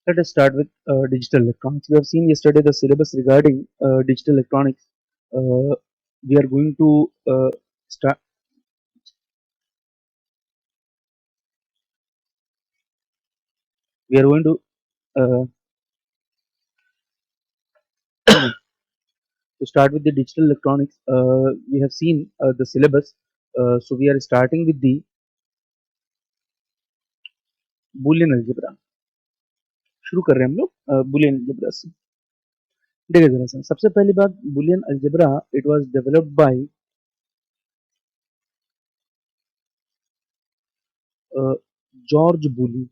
Let us start with digital electronics. We have seen yesterday the syllabus regarding digital electronics. We are going to start. We are going to to start with the digital electronics. We have seen the syllabus. So we are starting with the Boolean algebra. शुरू कर रहे हैं हम लोग Boolean algebra से. देखिए जरा सा सबसे पहली बात Boolean algebra it was developed by George Boole.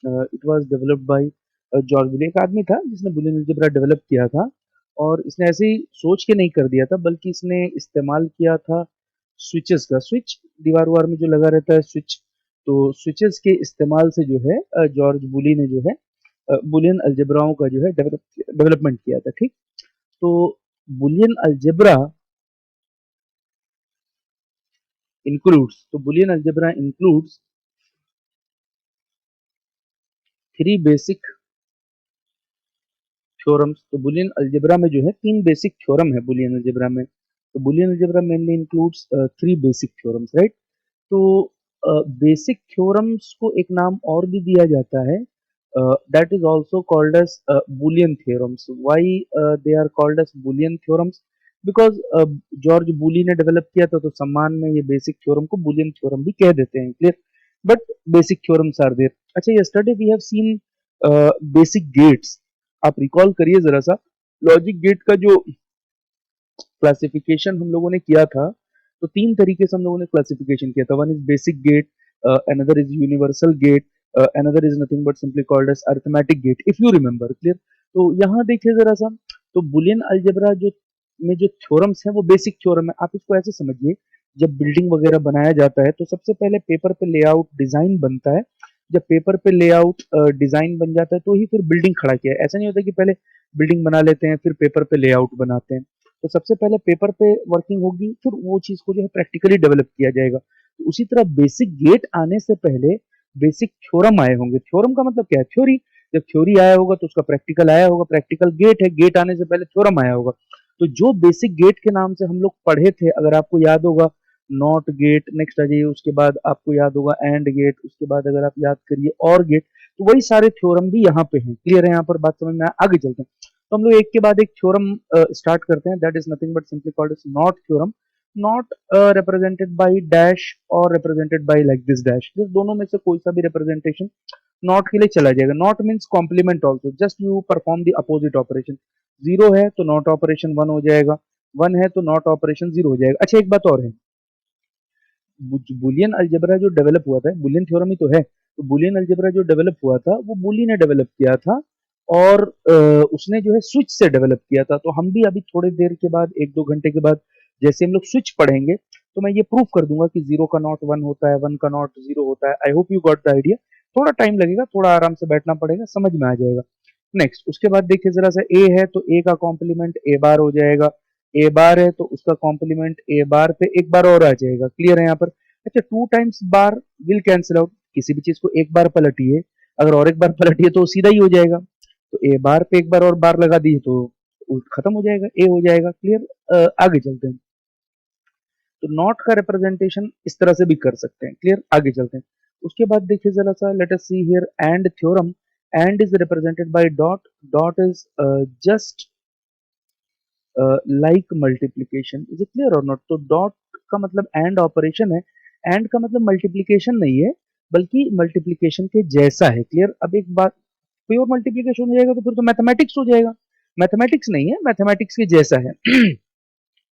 It was developed by George Boole. एक आदमी था जिसने बुलियन अलजेब्रा डेवलप किया था और इसने ऐसे ही सोच के नहीं कर दिया था बल्कि इसने इस्तेमाल किया था स्विचेस का. स्विच दीवार वार में जो लगा रहता है स्विच, तो स्विचेस के इस्तेमाल से जो है जॉर्ज बूली ने जो है बुलियन अलजेब्राओं का जो है डेवलपमेंट किया था. ठीक. तो Boolean algebra includes three basic theorems. तो बुलियन अलजेब्रा में जो है तीन बेसिक थ्योरम है बुलियन अलजेब्रा में. तो Boolean algebra mainly includes three basic theorems, right. तो बेसिक थ्योरम्स को एक नाम और भी दिया जाता है, that is also called as Boolean theorems. Why they are called as Boolean theorems? Because George Boole ने डेवलप किया था तो सम्मान में ये बेसिक थ्योरम को बुलियन थ्योरम भी कह देते हैं. Clear. But basic theorems are there. अच्छा, yesterday we have seen basic gates. आप रिकॉल करिए जरा सा लॉजिक गेट का जो क्लासिफिकेशन हम लोगों ने किया था. तो तीन तरीके से हम लोगों ने क्लासिफिकेशन किया था. One is basic gate, another is universal gate, another is nothing but simply called as arithmetic gate, if you remember. Clear. तो यहाँ देखिए जरा सा. तो बुलियन अलजेब्रा जो में जो थ्योरम्स हैं वो बेसिक थ्योरम है. आप इसको ऐसे समझिए, जब बिल्डिंग वगैरह बनाया जाता है तो सबसे पहले पेपर पे लेआउट डिजाइन बनता है. जब पेपर पे लेआउट डिजाइन बन जाता है तो ही फिर बिल्डिंग खड़ा किया है. ऐसा नहीं होता कि पहले बिल्डिंग बना लेते हैं फिर पेपर पे लेआउट बनाते हैं. तो सबसे पहले पेपर पे वर्किंग होगी फिर वो चीज को जो है प्रैक्टिकली डेवलप किया जाएगा. तो उसी तरह बेसिक गेट आने से पहले बेसिक थ्योरम आए होंगे. थ्योरम का मतलब क्या है? थ्योरी. जब थ्योरी आया होगा तो उसका प्रैक्टिकल आया होगा. प्रैक्टिकल गेट है, गेट आने से पहले थ्योरम आया होगा. तो जो बेसिक गेट के नाम से हम लोग पढ़े थे, अगर आपको याद होगा, नॉट गेट नेक्स्ट आ जाइए, उसके बाद आपको याद होगा एंड गेट, उसके बाद अगर आप याद करिए और गेट, तो वही सारे थ्योरम भी यहाँ पे हैं. क्लियर है? यहाँ पर बात समझ में आगे चलते हैं. तो हम लोग एक के बाद एक थ्योरम स्टार्ट करते हैं. That is nothing but simply called as not theorem. Not represented by dash और represented by like this dash. दोनों में से कोई सा भी रिप्रेजेंटेशन नॉट के लिए चला जाएगा. Not means complement also. Just you perform the opposite operation. Zero है तो नॉट ऑपरेशन वन हो जाएगा, वन है तो नॉट ऑपरेशन जीरो हो जाएगा. अच्छा, एक बात और है. बुलियन अलजेब्रा जो डेवलप हुआ था, बुलियन थ्योरम ही तो है, तो बुलियन अलजेब्रा जो डेवलप हुआ था वो बुली ने डेवलप किया था और उसने जो है स्विच से डेवलप किया था. तो हम भी अभी थोड़ी देर के बाद, एक दो घंटे के बाद, जैसे हम लोग स्विच पढ़ेंगे तो मैं ये प्रूफ कर दूंगा कि जीरो का नॉट वन होता है, वन का नॉट जीरो होता है. आई hope you got the idea. थोड़ा टाइम लगेगा, थोड़ा आराम से बैठना पड़ेगा, समझ में आ जाएगा. नेक्स्ट, उसके बाद देखिए जरा सा, ए है तो ए का कॉम्प्लीमेंट ए बार हो जाएगा. ए बार है तो उसका कॉम्प्लीमेंट ए बार पे एक बार और आ जाएगा. क्लियर है यहाँ पर? अच्छा, two times bar will cancel out. किसी भी चीज को एक बार पलटिए, अगर और एक बार पलटिए तो सीधा ही हो जाएगा. तो ए बार पे एक बार और बार लगा दिए तो खत्म हो जाएगा, ए हो जाएगा. क्लियर? आगे चलते हैं. तो नॉट का रिप्रेजेंटेशन इस तरह से भी कर सकते हैं. क्लियर? आगे चलते हैं. उसके बाद देखिए जरा सा, let us see here and theorem. And is represented bye dot. Dot is just like multiplication. Is it clear और नॉट? तो डॉट का मतलब एंड ऑपरेशन है. एंड का मतलब मल्टीप्लीकेशन नहीं है बल्कि मल्टीप्लीकेशन के जैसा है. क्लियर? अब एक बात, प्योर मल्टीप्लीकेशन हो जाएगा तो फिर तो मैथमेटिक्स हो जाएगा. मैथमेटिक्स नहीं है, मैथमेटिक्स के जैसा है.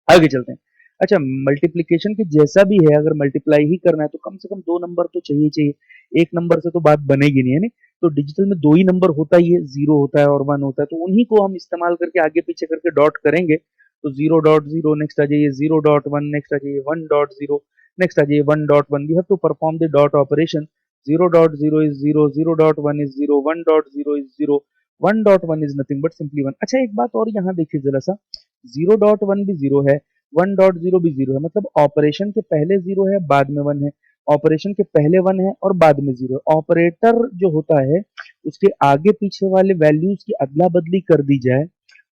आगे चलते हैं. अच्छा, मल्टीप्लीकेशन के जैसा भी है. अगर मल्टीप्लाई ही करना है तो कम से कम दो नंबर तो चाहिए चाहिए. एक नंबर से तो बात बनेगी नहीं, है नहीं? तो डिजिटल में दो ही नंबर होता ही है, जीरो होता है और वन होता है. तो उन्हीं को हम इस्तेमाल करके आगे पीछे करके डॉट करेंगे. तो जीरो डॉट जीरो नेक्स्ट आ जाइए, जीरो डॉट वन नेक्स्ट आ जाइए, वन डॉट जीरो नेक्स्ट आ जाइए, one dot one. We have to perform the dot operation. Zero dot zero is zero, zero dot one is zero, one dot zero is zero, one dot one is nothing but simply one. अच्छा, एक बात और यहाँ देखिए जरा सा. Zero dot one भी zero है, वन डॉट जीरो भी जीरो है. मतलब ऑपरेशन के पहले जीरो है बाद में वन है. ऑपरेशन के पहले 1 है और बाद में 0 है। ऑपरेटर जो होता है उसके आगे पीछे वाले वैल्यूज की अदला बदली कर दी जाए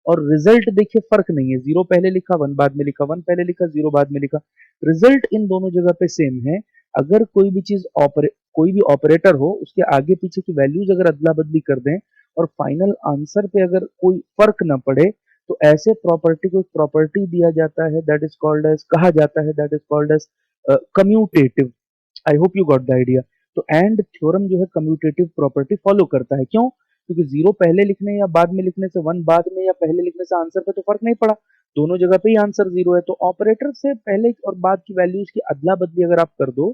और रिजल्ट देखिए फर्क नहीं है, 0 पहले लिखा 1 बाद में लिखा, 1 पहले लिखा 0 बाद में लिखा, रिजल्ट इन दोनों जगह पे सेम है। अगर कोई भी ऑपरेटर हो उसके आगे पीछे की वैल्यूज अगर अदला बदली कर दें और फाइनल आंसर पे अगर कोई फर्क ना पड़े तो ऐसे प्रॉपर्टी को एक प्रॉपर्टी दिया जाता है, दैट इज कॉल्ड एज, कहा जाता है, that is called as commutative. I hope you got the idea. तो एंड थ्योरम जो है कम्यूटेटिव प्रॉपर्टी फॉलो करता है। क्यों? क्योंकि 0 पहले लिखने या बाद में लिखने से, 1 बाद में या पहले लिखने से आंसर पे तो फर्क नहीं पड़ा, दोनों जगह पे ही आंसर 0 है। तो ऑपरेटर से पहले और बाद की वैल्यूज की अदला बदली अगर आप कर दो,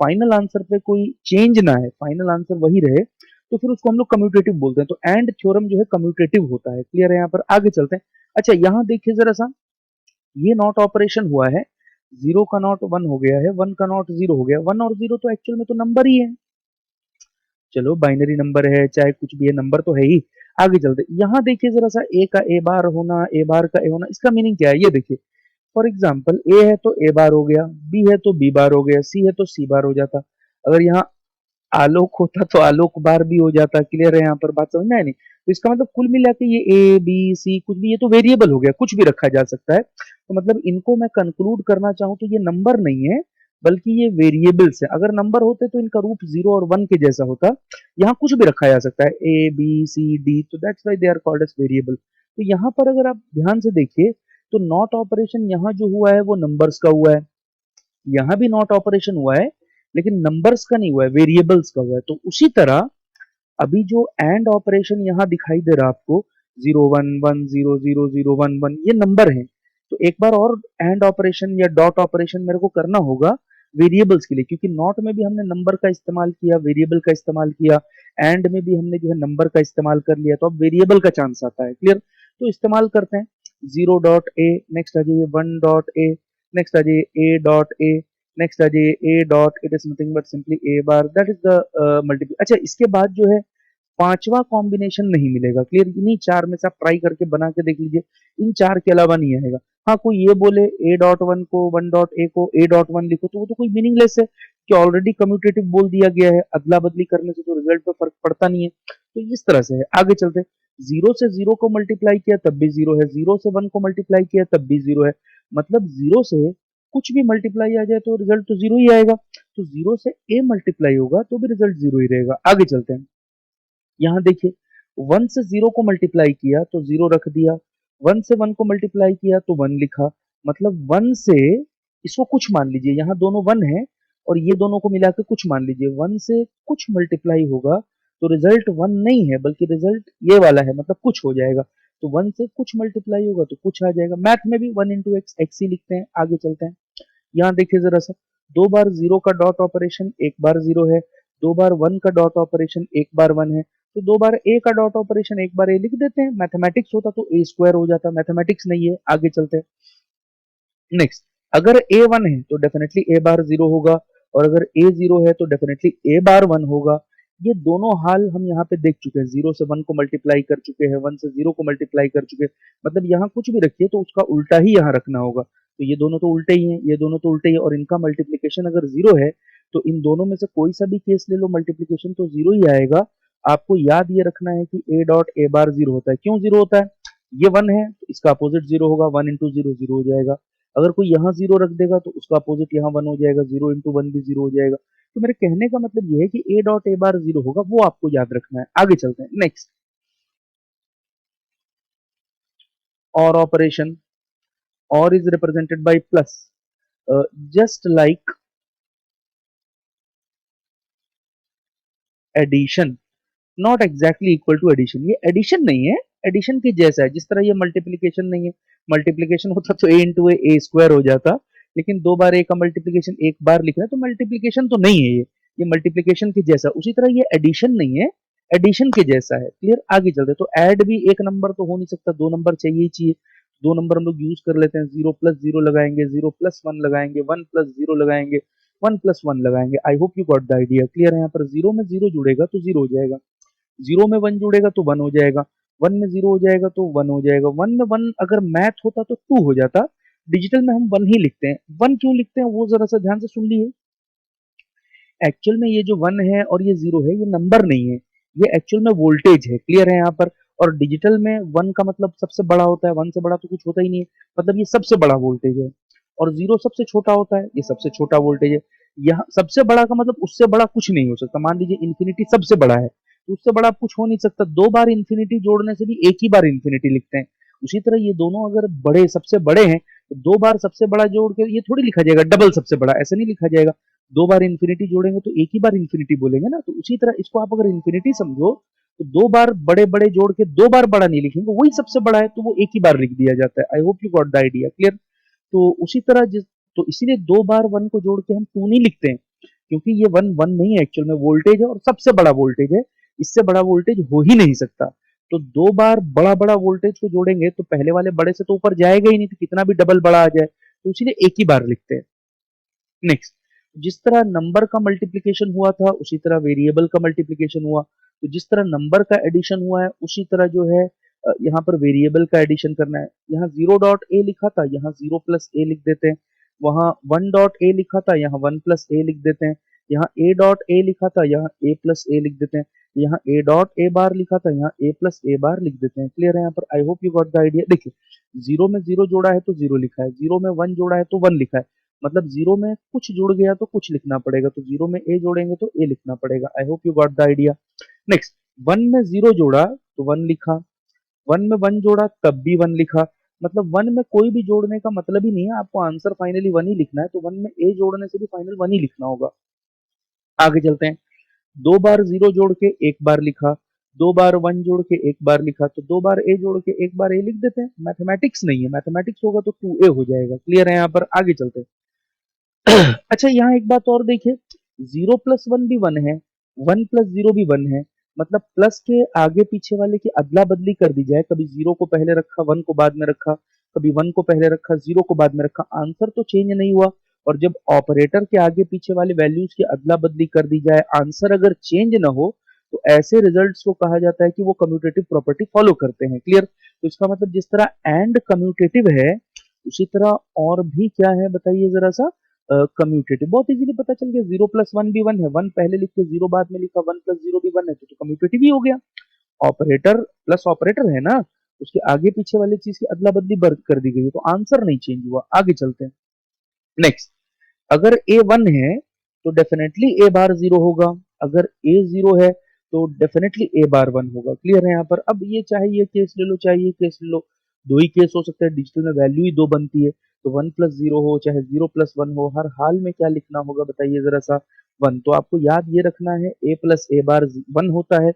फाइनल आंसर पे कोई चेंज ना है, फाइनल आंसर वही रहे, तो फिर उसको हम लोग कम्यूटेटिव बोलते हैं। तो एंड थ्योरम जो है कम्यूटेटिव होता है। क्लियर है? यहाँ पर आगे चलते हैं। अच्छा, यहाँ देखिए जरा सा, ये नॉट ऑपरेशन हुआ है, 0 का नॉट 1 हो गया है, 1 का नॉट 0 हो गया। 1 और 0 तो एक्चुअल में तो नंबर ही है, चलो बाइनरी नंबर है चाहे कुछ भी है, नंबर तो है ही। आगे चलते, यहाँ देखिए जरा सा, ए का ए बार होना, ए बार का ए होना, इसका मीनिंग क्या है ये देखिए। फॉर एग्जाम्पल, ए है तो ए बार हो गया, बी है तो बी बार हो गया, सी है तो सी बार हो जाता। अगर यहाँ आलोक होता तो आलोक बार भी हो जाता। क्लियर है? यहाँ पर बात समझ में आया नहीं? तो इसका मतलब कुल मिला के ये ए बी सी कुछ भी, ये तो वेरिएबल हो गया, कुछ भी रखा जा सकता है। तो मतलब इनको मैं कंक्लूड करना चाहूँ तो ये नंबर नहीं है बल्कि ये वेरिएबल्स है। अगर नंबर होते तो इनका रूप 0 और 1 के जैसा होता। यहाँ कुछ भी रखा जा सकता है, ए बी सी डी, तो that's why they are called as variable. तो यहाँ पर अगर आप ध्यान से देखिए तो नॉट ऑपरेशन यहाँ जो हुआ है वो नंबर्स का हुआ है, यहाँ भी नॉट ऑपरेशन हुआ है लेकिन नंबर्स का नहीं हुआ है, वेरिएबल्स का हुआ है। तो उसी तरह अभी जो एंड ऑपरेशन यहाँ दिखाई दे रहा है आपको, 0 1 1 0 0 0 1 1, ये नंबर है। तो एक बार और एंड ऑपरेशन या डॉट ऑपरेशन मेरे को करना होगा वेरिएबल्स के लिए, क्योंकि नॉट में भी हमने नंबर का इस्तेमाल किया, वेरिएबल का इस्तेमाल किया, एंड में भी हमने जो है नंबर का इस्तेमाल कर लिया, तो अब वेरिएबल का चांस आता है। क्लियर? तो इस्तेमाल करते हैं। 0 डॉट ए, नेक्स्ट आ जाइए 1 डॉट ए, नेक्स्ट आ जाइए ए डॉट ए, नेक्स्ट आ जाइए ए dot, it is nothing but simply A bar, that is the multiple. अच्छा, इसके बाद जो है पांचवा कॉम्बिनेशन नहीं मिलेगा। क्लियर? इन्हीं चार में से आप ट्राई करके बना के देख लीजिए, इन चार के अलावा नहीं आएगा। हाँ, कोई ये बोले ए डॉट वन को, 1 डॉट ए को ए डॉट वन लिखो, तो वो तो कोई मीनिंगलेस है कि ऑलरेडी कम्यूटेटिव बोल दिया गया है, अदला बदली करने से तो रिजल्ट पे फर्क पड़ता नहीं है। तो इस तरह से है। आगे चलते, 0 से 0 को मल्टीप्लाई किया तब भी 0 है, 0 से 1 को मल्टीप्लाई किया तब भी 0 है। मतलब 0 से कुछ भी मल्टीप्लाई आ जाए तो रिजल्ट तो 0 ही आएगा। तो 0 से ए मल्टीप्लाई होगा तो भी रिजल्ट 0 ही रहेगा। आगे चलते हैं। यहाँ देखिए, 1 से 0 को मल्टीप्लाई किया तो 0 रख दिया, 1 से 1 को मल्टीप्लाई किया तो 1 लिखा। मतलब 1 से, इसको कुछ मान लीजिए, यहाँ दोनों 1 है और ये दोनों को मिला के कुछ मान लीजिए, 1 से कुछ मल्टीप्लाई होगा तो रिजल्ट 1 नहीं है बल्कि रिजल्ट ये वाला है, मतलब कुछ हो जाएगा। तो 1 से कुछ मल्टीप्लाई होगा तो कुछ आ जाएगा। मैथ में भी 1 इंटू एक्स, एक्स ही लिखते हैं। आगे चलते हैं। यहाँ देखिए जरा सा, 2 बार 0 का डॉट ऑपरेशन, एक बार 0 है, 2 बार 1 का डॉट ऑपरेशन, एक बार 1 है, तो 2 बार ए का डॉट ऑपरेशन एक बार ए लिख देते हैं। मैथमेटिक्स होता तो ए स्क्वायर हो जाता, मैथमेटिक्स नहीं है। आगे चलते हैं। नेक्स्ट, अगर ए 1 है तो डेफिनेटली ए बार 0 होगा, और अगर ए 0 है तो डेफिनेटली ए बार 1 होगा। ये दोनों हाल हम यहाँ पे देख चुके हैं, 0 से 1 को मल्टीप्लाई कर चुके हैं, 1 से 0 को मल्टीप्लाई कर चुके हैं। मतलब यहाँ कुछ भी रखिए तो उसका उल्टा ही यहाँ रखना होगा। तो ये दोनों तो उल्टे ही हैं, ये दोनों तो उल्टे ही हैं, और इनका मल्टीप्लीकेशन अगर 0 है तो इन दोनों में से कोई सा भी केस ले लो, मल्टीप्लीकेशन तो 0 ही आएगा। आपको याद ये रखना है कि ए डॉट ए बार 0 होता है। क्यों 0 होता है? ये 1 है तो इसका अपोजिट 0 होगा, 1 इंटू 0 0 हो जाएगा। अगर कोई यहाँ 0 रख देगा तो उसका अपोजिट यहाँ 1 हो जाएगा, 0 इंटू 1 भी 0 हो जाएगा। तो मेरे कहने का मतलब ये है कि ए डॉट ए बार 0 होगा, वो आपको याद रखना है। आगे चलते हैं। Next, or operation, or is represented by plus, just like addition, not exactly equal to addition. ये एडिशन नहीं है, एडिशन के जैसा है। जिस तरह ये मल्टीप्लीकेशन नहीं है, मल्टीप्लीकेशन होता तो ए इंटू ए स्क्वायर हो जाता, लेकिन 2 बार ए का मल्टीप्लीकेशन एक बार लिख रहा है तो मल्टीप्लीकेशन तो नहीं है ये मल्टीप्लीकेशन के जैसा। उसी तरह ये एडिशन नहीं है, एडिशन के जैसा है। क्लियर? आगे चलते, तो ऐड भी एक नंबर तो हो नहीं सकता, 2 नंबर चाहिए ही चाहिए। 2 नंबर हम लोग यूज कर लेते हैं, 0 प्लस 0 लगाएंगे, 0 प्लस 1 लगाएंगे, 1 प्लस 0 लगाएंगे, 1 प्लस 1 लगाएंगे। आई hope you got the idea. Clear है? यहाँ पर 0 में 0 जुड़ेगा तो 0 हो जाएगा, 0 में 1 जुड़ेगा तो 1 हो जाएगा, 1 में 0 हो जाएगा तो 1 हो जाएगा, 1 में 1 अगर मैथ होता तो 2 हो जाता। डिजिटल में हम 1 ही लिखते हैं। 1 क्यों लिखते हैं वो जरा सा ध्यान से सुन लीजिए। एक्चुअल में ये जो 1 है और ये 0 है, ये नंबर नहीं है, ये एक्चुअल में वोल्टेज है। क्लियर है यहाँ पर? और डिजिटल में 1 का मतलब सबसे बड़ा होता है, 1 से बड़ा तो कुछ होता ही नहीं है, मतलब ये सबसे बड़ा वोल्टेज है। और 0 सबसे छोटा होता है, ये सबसे छोटा वोल्टेज है। यहाँ सबसे बड़ा का मतलब उससे बड़ा कुछ नहीं हो सकता। मान लीजिए इन्फिनिटी सबसे बड़ा है, तो उससे बड़ा कुछ हो नहीं सकता। 2 बार इन्फिनिटी जोड़ने से भी एक ही बार इन्फिनिटी लिखते हैं। उसी तरह ये दोनों अगर बड़े सबसे बड़े हैं, तो 2 बार सबसे बड़ा जोड़ के ये थोड़ी लिखा जाएगा डबल सबसे बड़ा, ऐसे नहीं लिखा जाएगा। 2 बार इन्फिनिटी जोड़ेंगे तो एक ही बार इन्फिनिटी बोलेंगे ना, तो उसी तरह इसको आप अगर इन्फिनिटी समझो, तो 2 बार बड़े-बड़े जोड़ के 2 बार बड़ा नहीं लिखेंगे, वही सबसे बड़ा है तो वो एक ही बार लिख दिया जाता है। आई hope you got the idea. Clear? तो उसी तरह जिस तो इसीलिए 2 बार 1 को जोड़ के हम 2 नहीं लिखते हैं, क्योंकि ये 1 1 नहीं है, एक्चुअल में वोल्टेज है और सबसे बड़ा वोल्टेज है, इससे बड़ा वोल्टेज हो ही नहीं सकता। तो 2 बार बड़ा-बड़ा वोल्टेज को जोड़ेंगे तो पहले वाले बड़े से तो ऊपर जाएगा ही नहीं, तो कितना भी डबल बड़ा आ जाए, तो इसीलिए एक ही बार लिखते हैं। नेक्स्ट, जिस तरह नंबर का मल्टीप्लिकेशन हुआ था उसी तरह वेरिएबल का मल्टीप्लिकेशन हुआ। तो जिस तरह नंबर का एडिशन हुआ है उसी तरह जो है यहाँ पर वेरिएबल का एडिशन करना है। यहाँ 0 डॉट ए लिखा था, यहाँ 0 प्लस ए लिख देते हैं। वहाँ 1 डॉट ए लिखा था, यहाँ 1 प्लस ए लिख देते हैं। यहाँ ए डॉट ए लिखा था, यहाँ ए प्लस ए लिख देते हैं। यहाँ ए डॉट ए बार लिखा था, यहाँ ए प्लस ए बार लिख देते हैं। क्लियर है यहाँ पर? आई hope you got the idea. देखिए, 0 में 0 जोड़ा है तो 0 लिखा है, 0 में 1 जोड़ा है तो 1 लिखा है। मतलब 0 में कुछ जुड़ गया तो कुछ लिखना पड़ेगा, तो 0 में ए जोड़ेंगे तो ए लिखना पड़ेगा। आई hope you got the idea. Next, 1 में 0 जोड़ा तो 1 लिखा, 1 में 1 जोड़ा तब भी 1 लिखा। मतलब 1 में कोई भी जोड़ने का मतलब ही नहीं है, आपको आंसर फाइनली 1 ही लिखना है, तो 1 में ए जोड़ने से भी फाइनल 1 ही लिखना होगा। आगे चलते हैं। 2 बार 0 जोड़ के एक बार लिखा, 2 बार 1 जोड़ के एक बार लिखा, तो 2 बार ए जोड़ के एक बार ए लिख देते हैं। मैथमेटिक्स नहीं है, मैथमेटिक्स होगा तो 2a हो जाएगा। क्लियर है यहाँ पर? आगे चलते हैं। अच्छा, यहाँ एक बात और देखिए, 0 प्लस 1 भी 1 है, 1 प्लस 0 भी 1 है। मतलब प्लस के आगे पीछे वाले की अदला बदली कर दी जाए, कभी 0 को पहले रखा 1 को बाद में रखा, कभी 1 को पहले रखा 0 को बाद में रखा, आंसर तो चेंज नहीं हुआ। और जब ऑपरेटर के आगे पीछे वाले वैल्यूज की अदला बदली कर दी जाए, आंसर अगर चेंज ना हो, तो ऐसे रिजल्ट्स को कहा जाता है कि वो कम्यूटेटिव प्रॉपर्टी फॉलो करते हैं। क्लियर? तो इसका मतलब जिस तरह एंड कम्यूटेटिव है, उसी तरह और भी क्या है बताइए जरा सा, कम्यूटेटिव। बहुत इजीली पता चल गया, 0 प्लस 1 भी 1 है, 1 पहले लिख के 0 बाद में लिखा, 1 प्लस 0 भी 1 है, तो कम्यूटेटिव ही हो गया। ऑपरेटर प्लस ऑपरेटर है ना, उसके आगे पीछे वाली चीज की अदला बदली बर्द कर दी गई है, तो आंसर नहीं चेंज हुआ। आगे चलते हैं। नेक्स्ट, अगर ए 1 है तो डेफिनेटली ए बार 0 होगा, अगर ए 0 है तो डेफिनेटली ए बार 1 होगा। क्लियर है यहाँ पर? अब ये चाहे ये केस ले लो चाहे ये केस ले लो, दो ही केस हो सकता है, डिजिटल में वैल्यू ही दो बनती है, तो 1 प्लस 0 हो चाहे 0 प्लस 1 हो, हर हाल में क्या लिखना होगा बताइए जरा सा, 1। तो आपको याद ये रखना है, ए प्लस ए बार 1 होता है,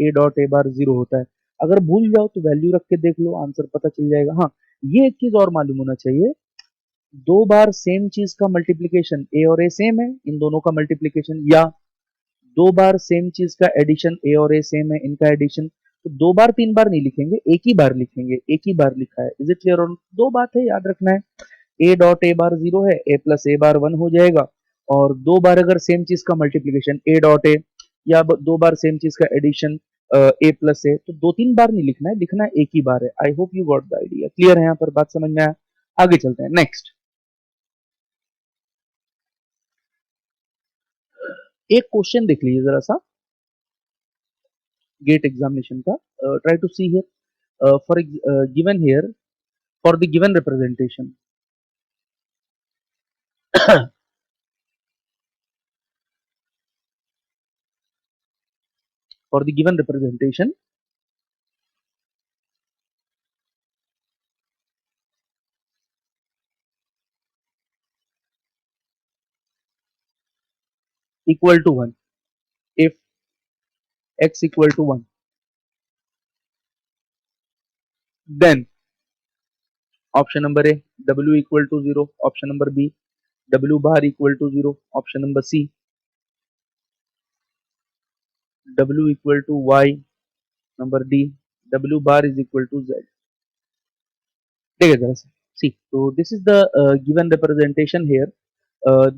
ए डॉट ए बार 0 होता है। अगर भूल जाओ तो वैल्यू रख के देख लो, आंसर पता चल जाएगा। हाँ, ये एक चीज और मालूम होना चाहिए, 2 बार सेम चीज का मल्टीप्लिकेशन, ए और ए सेम है, इन दोनों का मल्टीप्लिकेशन, या 2 बार सेम चीज का एडिशन, ए और ए सेम है, इनका एडिशन, तो 2 बार 3 बार नहीं लिखेंगे, एक ही बार लिखेंगे, एक ही बार लिखा है। Is it clear? और दो बात है याद रखना है, ए डॉट ए बार 0 है, ए प्लस ए बार 1 हो जाएगा। और 2 बार अगर सेम चीज का मल्टीप्लिकेशन ए डॉट ए, या 2 बार सेम चीज का एडिशन ए प्लस ए, तो 2-3 बार नहीं लिखना है, लिखना है एक ही बार है। आई hope you got the idea. Clear है यहाँ पर? बात समझ में आया? आगे चलते हैं। नेक्स्ट, एक क्वेश्चन देख लीजिए जरा सा, गेट एग्जामिनेशन का। Try to see here, for given here, for the given representation for the given representation equal to 1, if x equal to 1, then option number A, w equal to 0, option number B, w bar equal to 0, option number C, w equal to y, number D, w bar is equal to z. देखिए जरा सा, see, so this is the given representation here.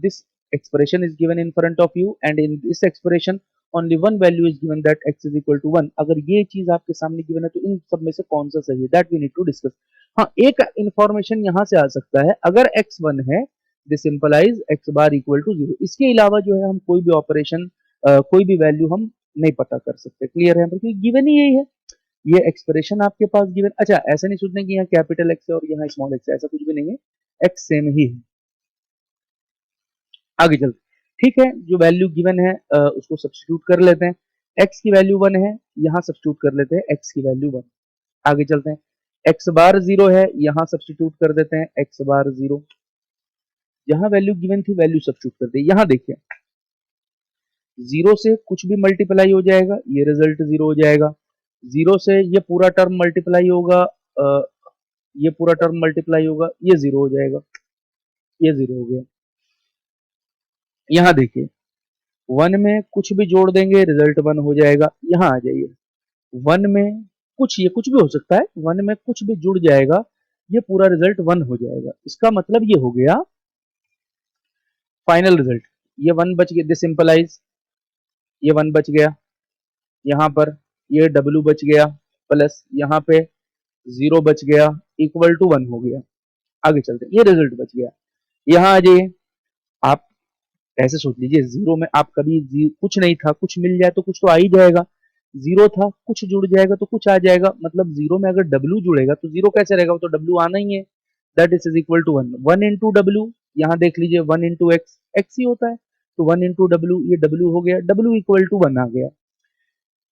This expression is given in front of you, and in this expression only one value is given, that x is equal to 1. अगर ये चीज आपके सामने given है तो इन सब में से कौन सा सही है, that we need to discuss. हाँ, एक इंफॉर्मेशन यहाँ से आ सकता है, अगर x 1 है this implies x bar equal to 0। इसके अलावा जो है हम कोई भी ऑपरेशन कोई भी वैल्यू हम नहीं पता कर सकते। क्लियर है? क्योंकि गिवन ही यही है, ये एक्सप्रेशन आपके पास गिवन। अच्छा, ऐसा नहीं सोचना कि यहाँ कैपिटल एक्स है और यहाँ स्मॉल एक्स है, ऐसा कुछ भी नहीं है, एक्स सेम ही है। आगे चलते, ठीक है, जो वैल्यू गिवन है उसको सब्स्टिट्यूट कर लेते हैं। एक्स की वैल्यू 1 है, यहाँ सब्स्टिट्यूट कर लेते हैं एक्स की वैल्यू 1। आगे चलते हैं, एक्स बार 0 है, यहाँ सब्स्टिट्यूट कर देते हैं एक्स बार 0। जहां वैल्यू गिवन थी वैल्यू सब्स्टिट्यूट कर दी। यहाँ देखिए, 0 से कुछ भी मल्टीप्लाई हो जाएगा, ये रिजल्ट 0 हो जाएगा। 0 से ये पूरा टर्म मल्टीप्लाई होगा, ये पूरा टर्म मल्टीप्लाई होगा, ये 0 हो जाएगा, ये 0 हो गया। यहाँ देखिए, 1 में कुछ भी जोड़ देंगे रिजल्ट 1 हो जाएगा। यहाँ आ जाइए, 1 में कुछ, ये कुछ भी हो सकता है, 1 में कुछ भी जुड़ जाएगा, ये पूरा रिजल्ट 1 हो जाएगा। इसका मतलब ये हो गया फाइनल रिजल्ट। ये 1 बच गया, दिस इंप्लाइज ये 1 बच गया, यहाँ पर ये W बच गया, प्लस यहाँ पे 0 बच गया, इक्वल टू 1 हो गया। आगे चलते हैं, ये रिजल्ट बच गया। यहाँ आ जाइए, आप ऐसे सोच लीजिए, 0 में आप कभी कुछ नहीं था, कुछ मिल जाए तो कुछ तो आ ही जाएगा। 0 था, कुछ जुड़ जाएगा तो कुछ आ जाएगा। मतलब 0 में अगर W जुड़ेगा तो 0 कैसे रहेगा, वो तो W आना ही है। That is equal to 1। 1 into W, यहाँ देख लीजिए 1 इंटू एक्स, एक्स ही होता है, तो 1 इंटू डब्ल्यू, ये W हो गया, W इक्वल टू 1 आ गया।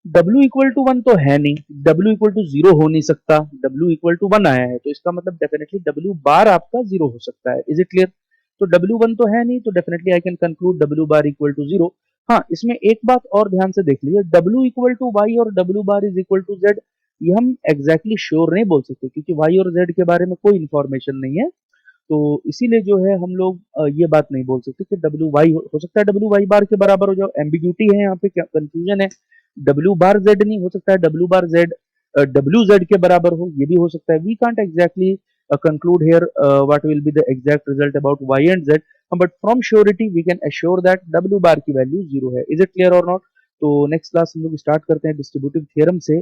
W इक्वल टू 1 तो है नहीं, W इक्वल टू 0 हो नहीं सकता, W इक्वल टू 1 आया है, तो इसका मतलब डेफिनेटली W बार आपका 0 हो सकता है। Is it clear? तो W1 तो है नहीं, तो definitely I can conclude W bar equal to 0। हाँ, इसमें एक बात और ध्यान से देख लीजिए, W इक्वल टू वाई और W bar is equal to Z, ये हम एग्जैक्टली श्योर नहीं बोल सकते, क्योंकि वाई और जेड के बारे में कोई इंफॉर्मेशन नहीं है। तो इसीलिए जो है हम लोग ये बात नहीं बोल सकते कि डब्ल्यू वाई हो सकता है डब्ल्यू वाई बार के बराबर हो जाओ, एम्बिग्यूटी है यहाँ पे, क्या कंफ्यूजन है। डब्ल्यू बार जेड नहीं हो सकता है, W bar Z W Z के बराबर हो, ये भी हो सकता है। We can't exactly conclude here what will be the exact result about y and z, but from surety we can assure that w bar की वैल्यू 0 है। इज इट क्लियर और नॉट? तो नेक्स्ट क्लास हम लोग start करते हैं distributive theorem से।